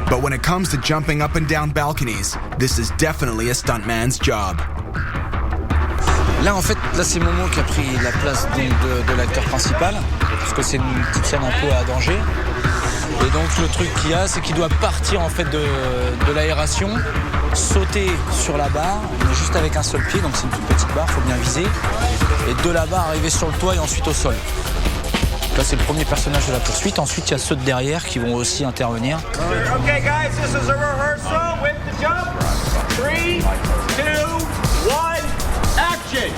But when it comes to jumping up and down balconies, this is definitely a stuntman's job. Là, en fait, c'est Momo qui a pris la place de l'acteur principal, parce que c'est une petite scène un peu à danger. Et donc le truc qu'il y a, c'est qu'il doit partir en fait de l'aération, sauter sur la barre, mais juste avec un seul pied, donc c'est une toute petite barre, faut bien viser. Et de la barre arriver sur le toit et ensuite au sol. Là, c'est le premier personnage de la poursuite. Ensuite, il y a ceux de derrière qui vont aussi intervenir. Okay, guys, this is a rehearsal with the jump. 3, 2, 1, action!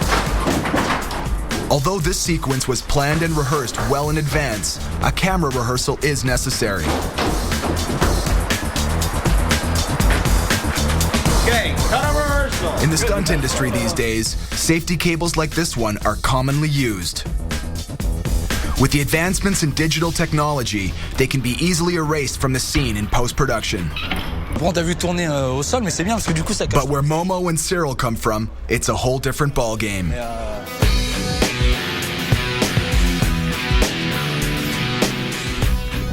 Although this sequence was planned and rehearsed well in advance, a camera rehearsal is necessary. Okay, cut a rehearsal. In the stunt industry these days, safety cables like this one are commonly used. With the advancements in digital technology, they can be easily erased from the scene in post-production. Bon, t'as vu tourner au sol, mais c'est bien parce que du coup ça cache. But where Momo and Cyril come from, it's a whole different ballgame.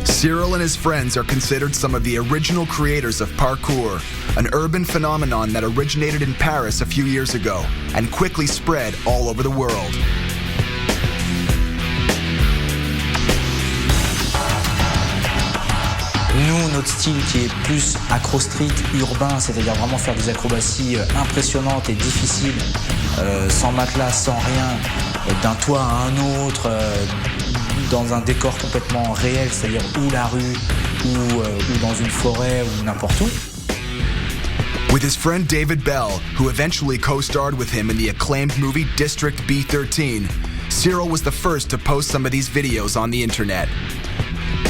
Cyril and his friends are considered some of the original creators of Parcours, an urban phenomenon that originated in Paris a few years ago and quickly spread all over the world. Nous, notre style qui est plus acro-street, urbain, c'est-à-dire vraiment faire des acrobaties impressionnantes et difficiles, sans matelas, sans rien, d'un toit à un autre, dans un décor complètement réel, c'est-à-dire ou la rue, ou dans une forêt, ou n'importe où. With his friend David Bell, who eventually co-starred with him in the acclaimed movie District B13, Cyril was the first to post some of these videos on the internet.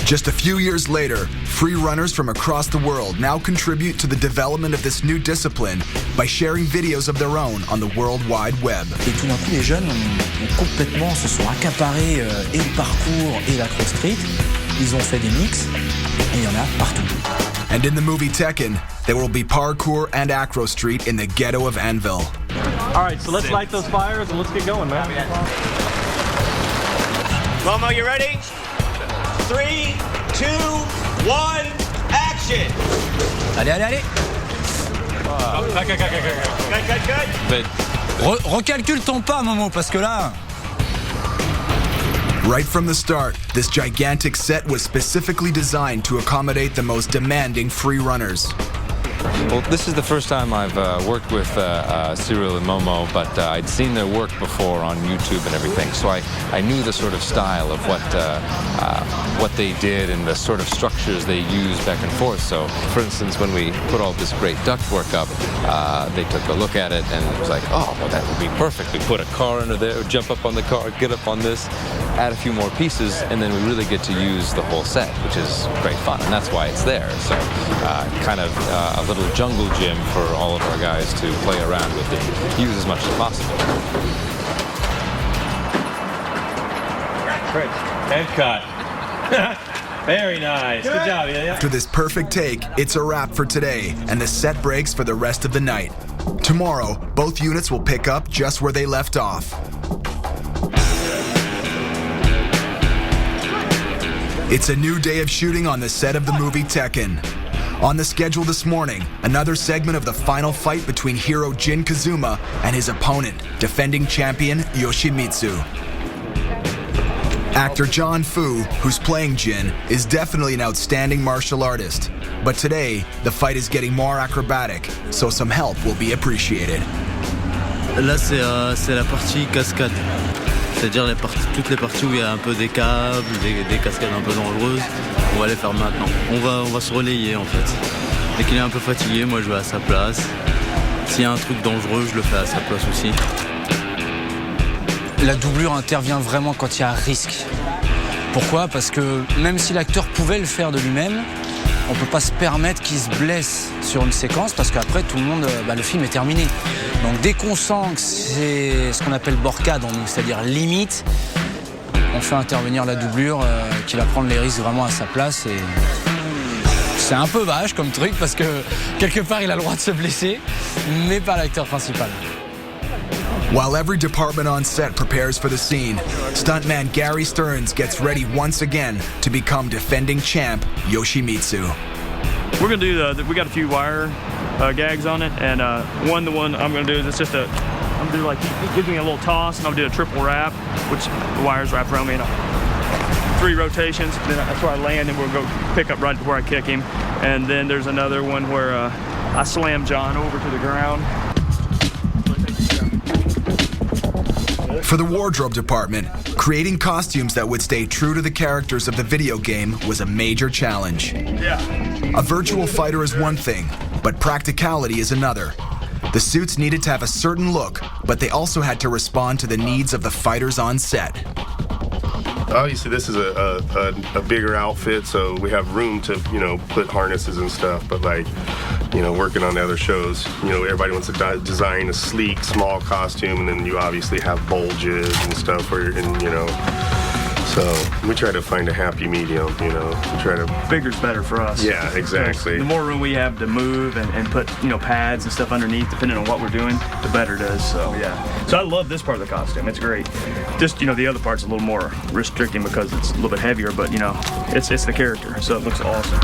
Just a few years later, free runners from across the world now contribute to the development of this new discipline by sharing videos of their own on the World Wide Web. Et tout d'un coup, les jeunes ont complètement se sont accaparés et le parcours et l'acro street. Ils ont fait des mix et il y en a partout. And in the movie Tekken, there will be parkour and acro street in the ghetto of Anvil. All right, so let's light those fires and let's get going, man. Momo, you ready? 3, 2, 1, action! Allez, allez, allez! Good. Recalcule ton pas, Momo, parce que là... Right from the start, this gigantic set was specifically designed to accommodate the most demanding free runners. Well, this is the first time I've worked with Cyril and Momo, but I'd seen their work before on YouTube and everything, so I knew the sort of style of what they did and the sort of structures they used back and forth. So, for instance, when we put all this great ductwork up, they took a look at it and it was like, oh, well, that would be perfect. We put a car under there, jump up on the car, get up on this, add a few more pieces, and then we really get to use the whole set, which is great fun, and that's why it's there. So, kind of a little jungle gym for all of our guys to play around with and use as much as possible. And cut. Very nice. Good job, yeah. After this perfect take, it's a wrap for today, and the set breaks for the rest of the night. Tomorrow, both units will pick up just where they left off. It's a new day of shooting on the set of the movie Tekken. On the schedule this morning, another segment of the final fight between hero Jin Kazuma and his opponent, defending champion Yoshimitsu. Actor John Fu, who's playing Jin, is definitely an outstanding martial artist. But today, the fight is getting more acrobatic, so some help will be appreciated. Là, c'est la partie cascade. C'est-à-dire toutes les parties où il y a un peu des câbles, des cascades un peu dangereuses, on va les faire maintenant. On va se relayer en fait. Dès qu'il est un peu fatigué, moi je vais à sa place. S'il y a un truc dangereux, je le fais à sa place aussi. La doublure intervient vraiment quand il y a un risque. Pourquoi ? Parce que même si l'acteur pouvait le faire de lui-même, on ne peut pas se permettre qu'il se blesse sur une séquence parce qu'après tout le monde, le film est terminé. Donc dès qu'on sent que c'est ce qu'on appelle borcade, c'est-à-dire limite, on fait intervenir la doublure qui va prendre les risques vraiment à sa place. Et c'est un peu vache comme truc parce que quelque part il a le droit de se blesser, mais pas l'acteur principal. While every department on set prepares for the scene, stuntman Gary Stearns gets ready once again to become defending champ Yoshimitsu. We're gonna do we got a few wire gags on it, and the one I'm gonna do is it's just I'm gonna do like, he gives me a little toss, and I'll do a triple wrap, which the wires wrap around me, and 3 rotations, then that's where I land, and we'll go pick up right where I kick him. And then there's another one where I slam John over to the ground. For the wardrobe department, creating costumes that would stay true to the characters of the video game was a major challenge. Yeah. A virtual fighter is one thing, but practicality is another. The suits needed to have a certain look, but they also had to respond to the needs of the fighters on set. Obviously, this is a bigger outfit, so we have room to, put harnesses and stuff. But working on the other shows, everybody wants to design a sleek, small costume, and then you obviously have bulges and stuff where so we try to find a happy medium, We try to... Bigger's better for us. Yeah, exactly. The more room we have to move and put, pads and stuff underneath, depending on what we're doing, the better it is. So, yeah. So I love this part of the costume. It's great. Just, the other part's a little more restricting because it's a little bit heavier, but, it's the character, so it looks awesome.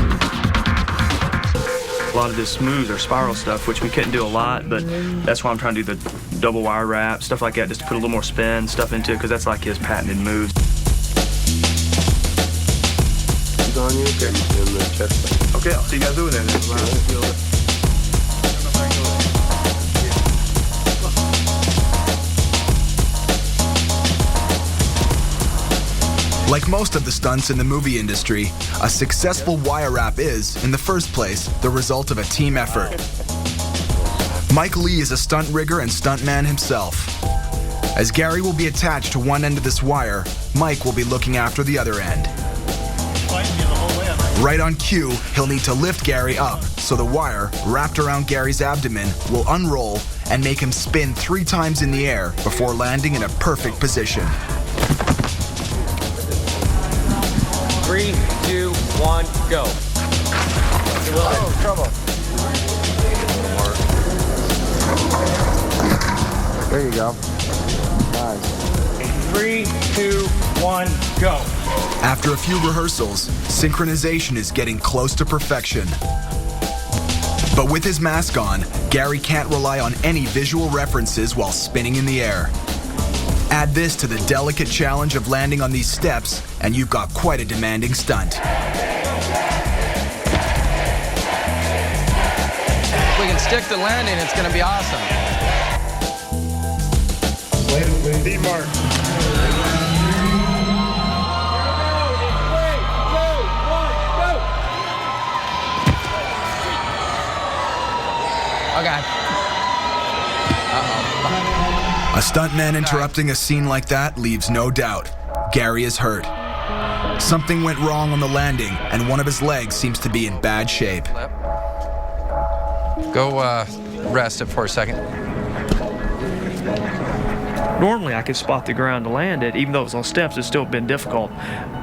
A lot of this smooth or spiral stuff, which we couldn't do a lot, but that's why I'm trying to do the double wire wrap, stuff like that, just to put a little more spin stuff into it, because that's like his patented moves. On you, okay, in the chest. Okay, I'll see you guys over there then. Like most of the stunts in the movie industry, a successful wire wrap is, in the first place, the result of a team effort. Mike Lee is a stunt rigger and stuntman himself. As Gary will be attached to one end of this wire, Mike will be looking after the other end. Right on cue, he'll need to lift Gary up, so the wire, wrapped around Gary's abdomen, will unroll and make him spin 3 times in the air before landing in a perfect position. 3, 2, 1, go. Oh, trouble. There you go. Nice. 3, 2, 1, go. After a few rehearsals, synchronization is getting close to perfection. But with his mask on, Gary can't rely on any visual references while spinning in the air. Add this to the delicate challenge of landing on these steps, and you've got quite a demanding stunt. If we can stick the landing, it's going to be awesome. D-Mark. Okay. A stuntman interrupting a scene like that leaves no doubt. Gary is hurt. Something went wrong on the landing, and one of his legs seems to be in bad shape. Go rest it for a second. Normally I could spot the ground to land it, even though it was on steps, it's still been difficult.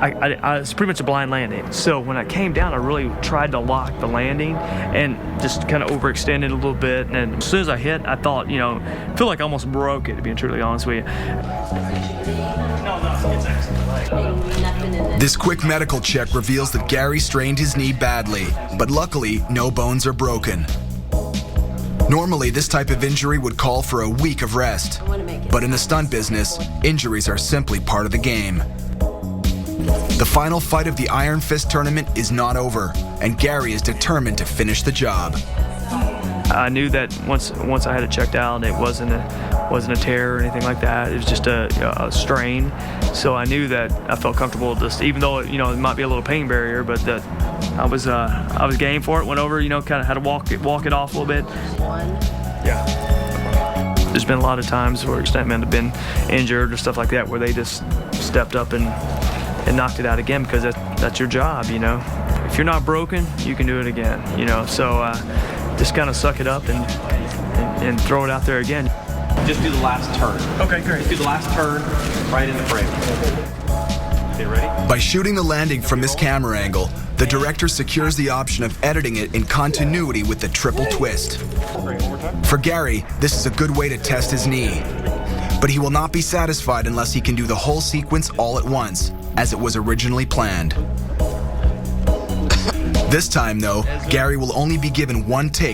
It's pretty much a blind landing. So when I came down, I really tried to lock the landing and just kind of overextended a little bit. And as soon as I hit, I thought, feel like I almost broke it, to be truly honest with you. This quick medical check reveals that Gary strained his knee badly, but luckily, no bones are broken. Normally, this type of injury would call for a week of rest. But in the stunt business, injuries are simply part of the game. The final fight of the Iron Fist tournament is not over, and Gary is determined to finish the job. I knew that once I had it checked out, it wasn't a tear or anything like that. It was just a strain. So I knew that I felt comfortable, just even though it might be a little pain barrier, but that I was game for it. Went over, kind of had to walk it off a little bit. Yeah. There's been a lot of times where stuntmen have been injured or stuff like that, where they just stepped up and knocked it out again, because that's your job. If you're not broken, you can do it again. So just kind of suck it up and throw it out there again. Just do the last turn. Okay, great. Just do the last turn right in the frame. Okay, ready? By shooting the landing from this camera angle, the director secures the option of editing it in continuity with the triple twist. For Gary, this is a good way to test his knee. But he will not be satisfied unless he can do the whole sequence all at once, as it was originally planned. This time, though, Gary will only be given one take